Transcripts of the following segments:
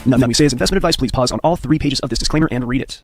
Nothing we say is investment advice. Please pause on all 3 pages of this disclaimer and read it.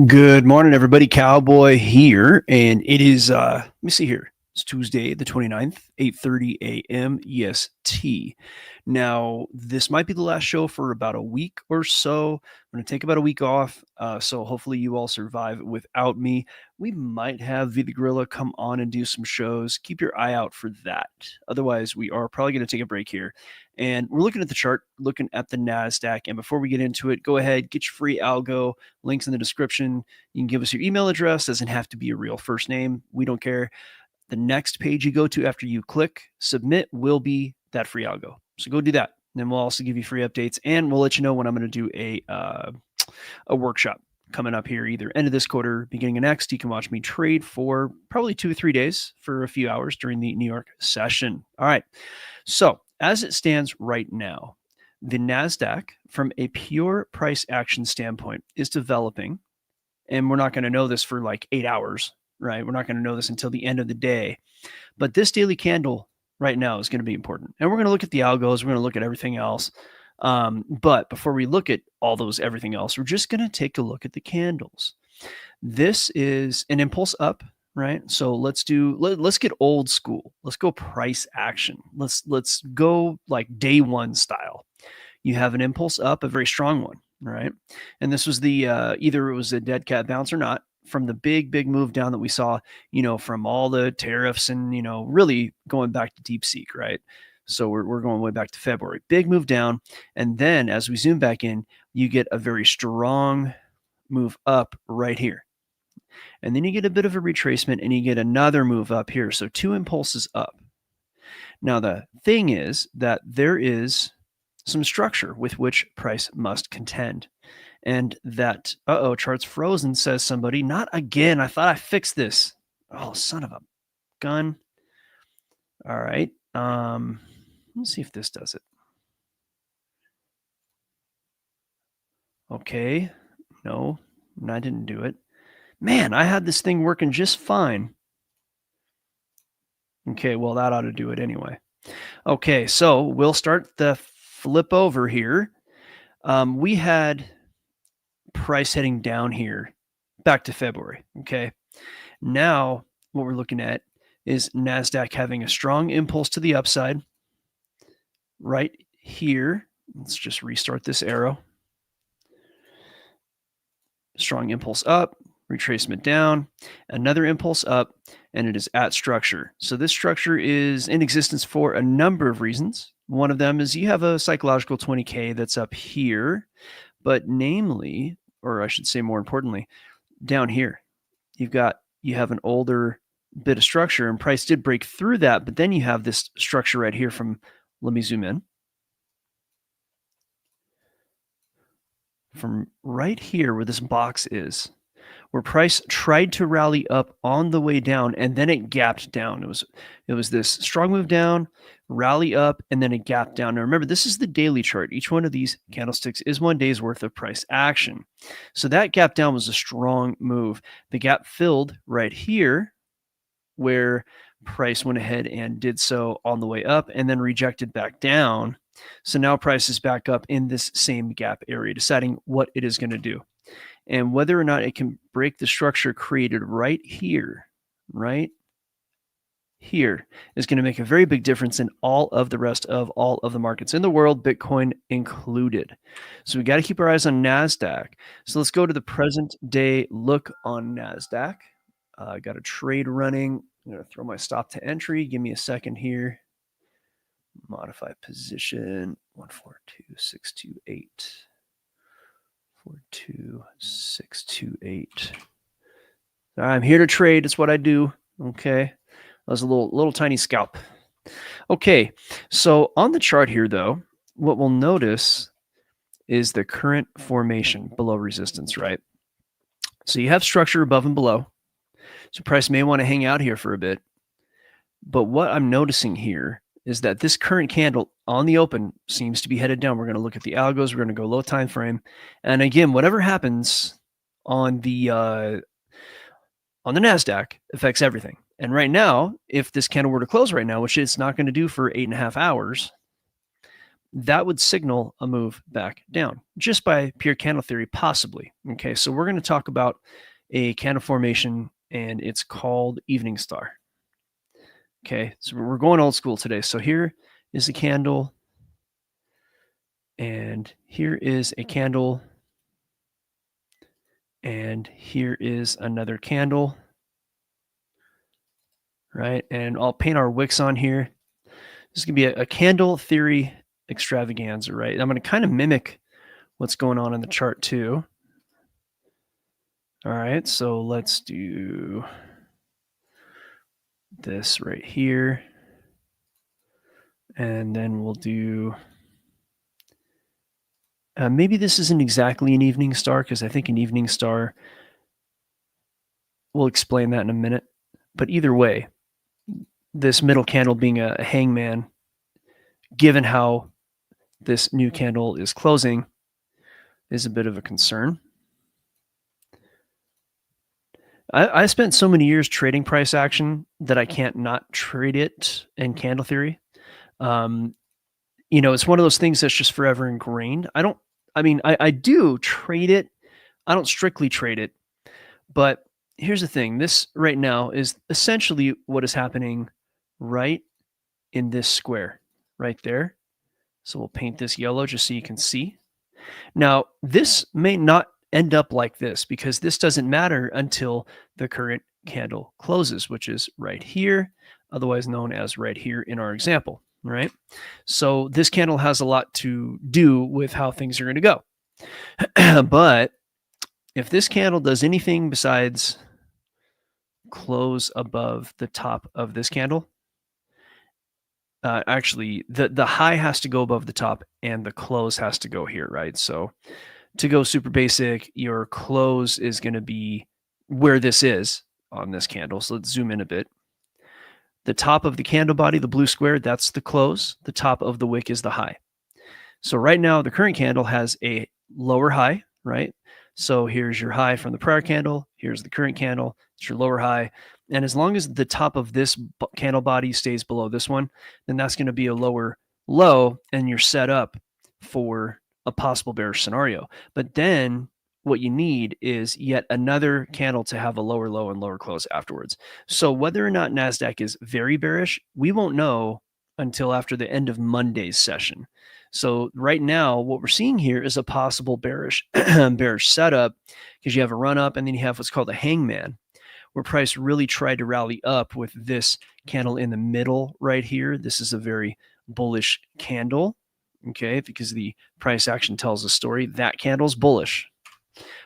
Good morning, everybody. Cowboy here, and it is, let me see here. It's Tuesday, the 29th, 8:30 a.m. EST. Now, this might be the last show for about a week or so. I'm going to take about a week off, so hopefully you all survive without me. We might have V the Gorilla come on and do some shows. Keep your eye out for that. Otherwise, we are probably going to take a break here. And we're looking at the chart, looking at the NASDAQ. And before we get into it, go ahead, get your free algo. Links in the description. You can give us your email address. Doesn't have to be your real first name. We don't care. The next page you go to after you click submit will be that free algo. So go do that. And then we'll also give you free updates, and we'll let you know when I'm going to do a workshop coming up here, either end of this quarter, beginning of next. You can watch me trade for probably 2 or 3 days for a few hours during the New York session. All right. So as it stands right now, the NASDAQ, from a pure price action standpoint, is developing. And we're not going to know this for like 8 hours, right? We're not going to know this until the end of the day. But this daily candle right now is going to be important. And we're going to look at the algos. We're going to look at everything else. But before we look at all those everything else, we're just going to take a look at the candles. This is an impulse up, right? So let's get old school. Let's go price action. Let's go like day one style. You have an impulse up, a very strong one, right? And this was the either it was a dead cat bounce or not, from the big move down that we saw, from all the tariffs and, really going back to DeepSeek, right? So we're going way back to February. Big move down. And then as we zoom back in, you get a very strong move up right here. And then you get a bit of a retracement and you get another move up here. So 2 impulses up. Now, the thing is that there is some structure with which price must contend. And that, chart's frozen, says somebody. Not again. I thought I fixed this. Oh, son of a gun. All right. Let's see if this does it. Okay. No, I didn't do it. Man, I had this thing working just fine. Okay, well, that ought to do it anyway. Okay, so we'll start the flip over here. We had price heading down here back to February. Okay. Now what we're looking at is NASDAQ having a strong impulse to the upside right here. Let's just restart this arrow. Strong impulse up, retracement down, another impulse up, and it is at structure. So this structure is in existence for a number of reasons. One of them is you have a psychological 20K that's up here, but namely, or I should say more importantly, down here, you have an older bit of structure, and price did break through that, but then you have this structure right here from, let me zoom in, from right here where this box is, where price tried to rally up on the way down, and then it gapped down. It was this strong move down, rally up, and then it gapped down. Now remember, this is the daily chart. Each one of these candlesticks is 1 day's worth of price action. So that gap down was a strong move. The gap filled right here, where price went ahead and did so on the way up and then rejected back down. So now price is back up in this same gap area, deciding what it is going to do. And whether or not it can break the structure created right here is going to make a very big difference in all of the rest of all of the markets in the world, Bitcoin included. So we got to keep our eyes on NASDAQ. So let's go to the present day look on NASDAQ. I got a trade running. I'm going to throw my stop to entry. Give me a second here. Modify position 142628. 42628. I'm here to trade. It's what I do. Okay. That was a little tiny scalp. Okay. So on the chart here, though, what we'll notice is the current formation below resistance, right? So you have structure above and below. So price may want to hang out here for a bit. But what I'm noticing here is that this current candle on the open seems to be headed down. We're going to look at the algos. We're going to go low time frame. And again, whatever happens on the NASDAQ affects everything. And right now, if this candle were to close right now, which it's not going to do for 8.5 hours, that would signal a move back down just by pure candle theory, possibly. Okay, so we're going to talk about a candle formation, and it's called evening star. Okay, so we're going old school today. So here is a candle, and here is a candle, and here is another candle, right? And I'll paint our wicks on here. This is going to be a candle theory extravaganza, right? I'm going to kind of mimic what's going on in the chart too. All right, so let's do this right here. And then we'll do, maybe this isn't exactly an evening star, because I think an evening star, we'll explain that in a minute. But either way, this middle candle being a hangman, given how this new candle is closing, is a bit of a concern. I spent so many years trading price action that I can't not trade it in candle theory. It's one of those things that's just forever ingrained. I do trade it. I don't strictly trade it. But here's the thing. This right now is essentially what is happening right in this square right there. So we'll paint this yellow just so you can see. Now, this may not end up like this, because this doesn't matter until the current candle closes, which is right here, otherwise known as right here in our example, right? So this candle has a lot to do with how things are going to go. But if this candle does anything besides close above the top of this candle, actually the high has to go above the top and the close has to go here, right? So to go super basic, your close is going to be where this is on this candle. So let's zoom in a bit. The top of the candle body, the blue square, that's the close. The top of the wick is the high. So right now, the current candle has a lower high, right? So here's your high from the prior candle. Here's the current candle. It's your lower high. And as long as the top of this candle body stays below this one, then that's going to be a lower low, and you're set up for a possible bearish scenario. But then what you need is yet another candle to have a lower low and lower close afterwards. So whether or not NASDAQ is very bearish, we won't know until after the end of Monday's session. So right now, what we're seeing here is a possible bearish bearish setup, because you have a run up and then you have what's called a hangman, where price really tried to rally up with this candle in the middle right here. This is a very bullish candle, okay, because the price action tells a story. That candle's bullish.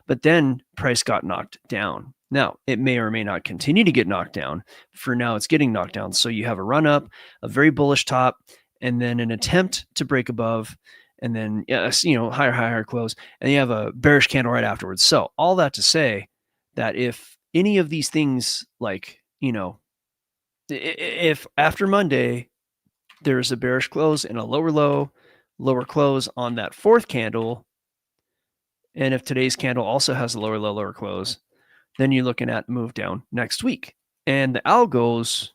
But then price got knocked down. Now, it may or may not continue to get knocked down. For now, it's getting knocked down. So you have a run up, a very bullish top, and then an attempt to break above, and then higher close, and you have a bearish candle right afterwards. So all that to say that if any of these things, if after Monday there's a bearish close and a lower low, lower close on that fourth candle, and if today's candle also has a lower low, lower close, then you're looking at move down next week. And the algos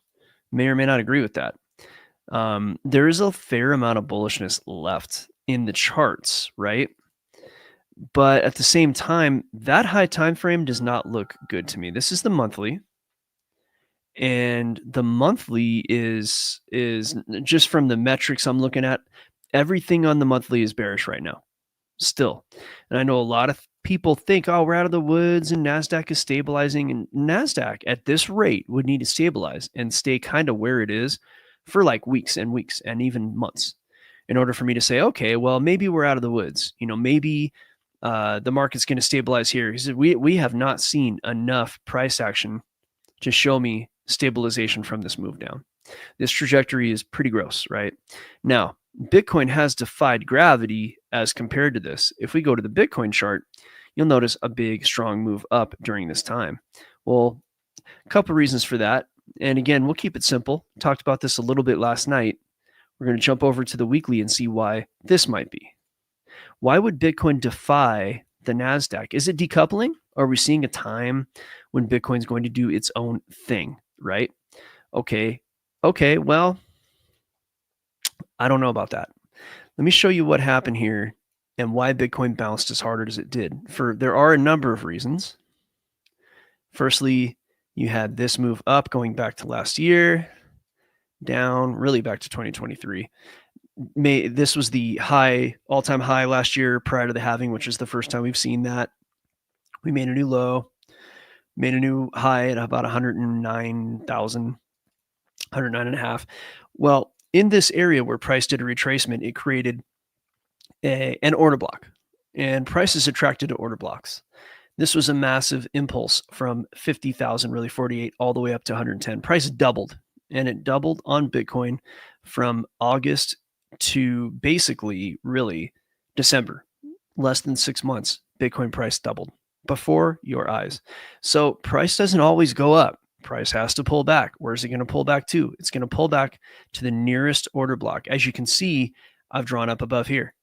may or may not agree with that. There is a fair amount of bullishness left in the charts, right? But at the same time, that high time frame does not look good to me. This is the monthly, and the monthly is just from the metrics I'm looking at, everything on the monthly is bearish right now still. And I know a lot of people think, oh, we're out of the woods and NASDAQ is stabilizing, and NASDAQ at this rate would need to stabilize and stay kind of where it is for like weeks and weeks and even months in order for me to say, okay, well, maybe we're out of the woods. Maybe the market's going to stabilize here. Because we have not seen enough price action to show me stabilization from this move down. This trajectory is pretty gross, right? Now, Bitcoin has defied gravity as compared to this. If we go to the Bitcoin chart, you'll notice a big, strong move up during this time. Well, a couple reasons for that. And again, we'll keep it simple. Talked about this a little bit last night. We're going to jump over to the weekly and see why this might be. Why would Bitcoin defy the NASDAQ? Is it decoupling? Are we seeing a time when Bitcoin's going to do its own thing, right? Okay, well, I don't know about that. Let me show you what happened here and why Bitcoin bounced as hard as it did. There are a number of reasons. Firstly, you had this move up going back to last year, down really back to 2023. This was the high, all-time high last year prior to the halving, which is the first time we've seen that. We made a new low, made a new high at about 109,000, 109.5. Well, in this area where price did a retracement, it created an order block, and price is attracted to order blocks. This was a massive impulse from 50,000, really 48, all the way up to 110. Price doubled, and it doubled on Bitcoin from August to basically really December. Less than 6 months, Bitcoin price doubled before your eyes. So price doesn't always go up. Price has to pull back. Where's it going to pull back to? It's going to pull back to the nearest order block. As you can see, I've drawn up above here.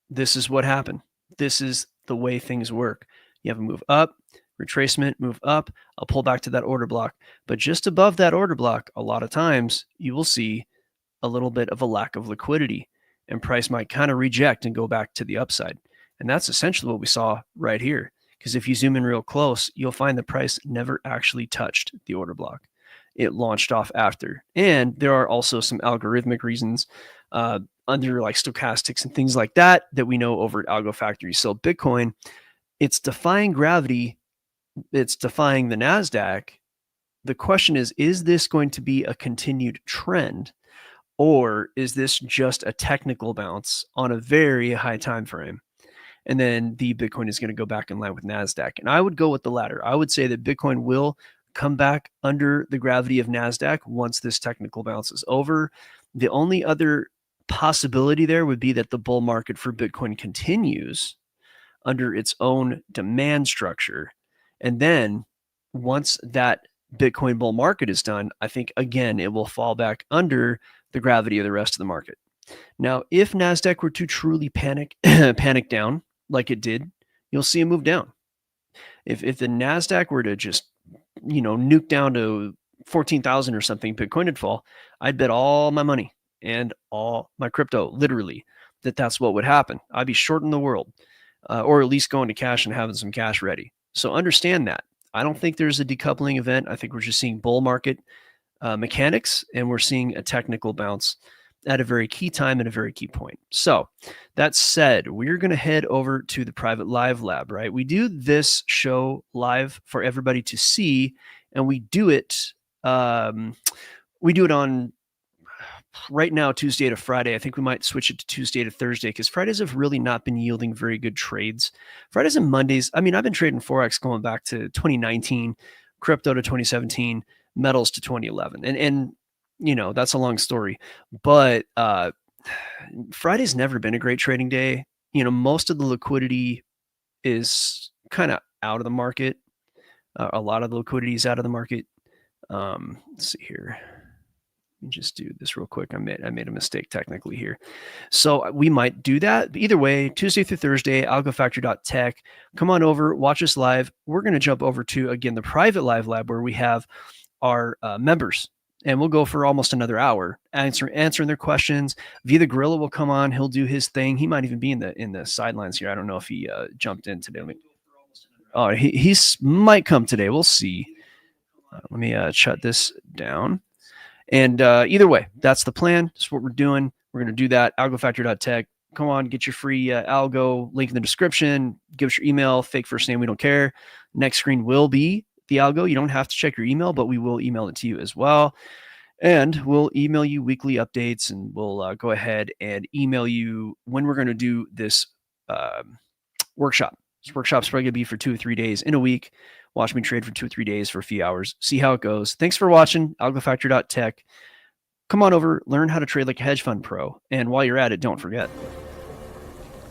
This is what happened. This is the way things work. You have a move up, retracement, move up, I'll pull back to that order block. But just above that order block, a lot of times you will see a little bit of a lack of liquidity, and price might kind of reject and go back to the upside. And that's essentially what we saw right here. Because if you zoom in real close, you'll find the price never actually touched the order block. It launched off after. And there are also some algorithmic reasons under like stochastics and things like that we know over at Algo Factory. So Bitcoin, it's defying gravity. It's defying the NASDAQ. The question is this going to be a continued trend, or is this just a technical bounce on a very high time frame? And then the Bitcoin is going to go back in line with NASDAQ. And I would go with the latter. I would say that Bitcoin will come back under the gravity of NASDAQ once this technical bounce is over. The only other possibility there would be that the bull market for Bitcoin continues under its own demand structure. And then once that Bitcoin bull market is done, I think, again, it will fall back under the gravity of the rest of the market. Now, if NASDAQ were to truly panic down like it did, you'll see a move down. If the NASDAQ were to just, nuke down to 14,000 or something, Bitcoin would fall, I'd bet all my money and all my crypto, literally, that's what would happen. I'd be shorting the world, or at least going to cash and having some cash ready. So understand that. I don't think there's a decoupling event. I think we're just seeing bull market mechanics, and we're seeing a technical bounce at a very key time and a very key point. So that said, we're going to head over to the private live lab, right? We do this show live for everybody to see, and we do it on right now, Tuesday to Friday. I think we might switch it to Tuesday to Thursday because Fridays have really not been yielding very good trades. Fridays and Mondays, I've been trading Forex going back to 2019, crypto to 2017, metals to 2011. And that's a long story. But Friday's never been a great trading day. Most of the liquidity is kind of out of the market. A lot of the liquidity is out of the market. Let's see here. Let me just do this real quick. I made a mistake technically here. So we might do that. But either way, Tuesday through Thursday, algofactory.tech. Come on over, watch us live. We're going to jump over to, again, the private live lab where we have our members. And we'll go for almost another hour answering their questions. Via the Gorilla will come on. He'll do his thing. He might even be in the sidelines here. I don't know if he jumped in today. He might come today. We'll see. Let me shut this down. And either way, that's the plan. That's what we're doing. We're going to do that. Algofactory.tech. Come on, get your free algo. Link in the description. Give us your email. Fake first name. We don't care. Next screen will be the algo. You don't have to check your email, but we will email it to you as well. And we'll email you weekly updates, and we'll go ahead and email you when we're going to do this workshop. This workshop's probably going to be for 2 or 3 days in a week. Watch me trade for 2 or 3 days for a few hours. See how it goes. Thanks for watching. Algofactory.tech. Come on over. Learn how to trade like a hedge fund pro. And while you're at it, don't forget.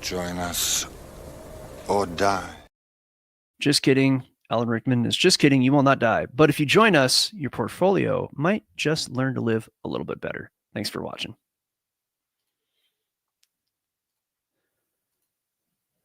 Join us or die. Just kidding. Alan Rickman is just kidding. You will not die. But if you join us, your portfolio might just learn to live a little bit better. Thanks for watching.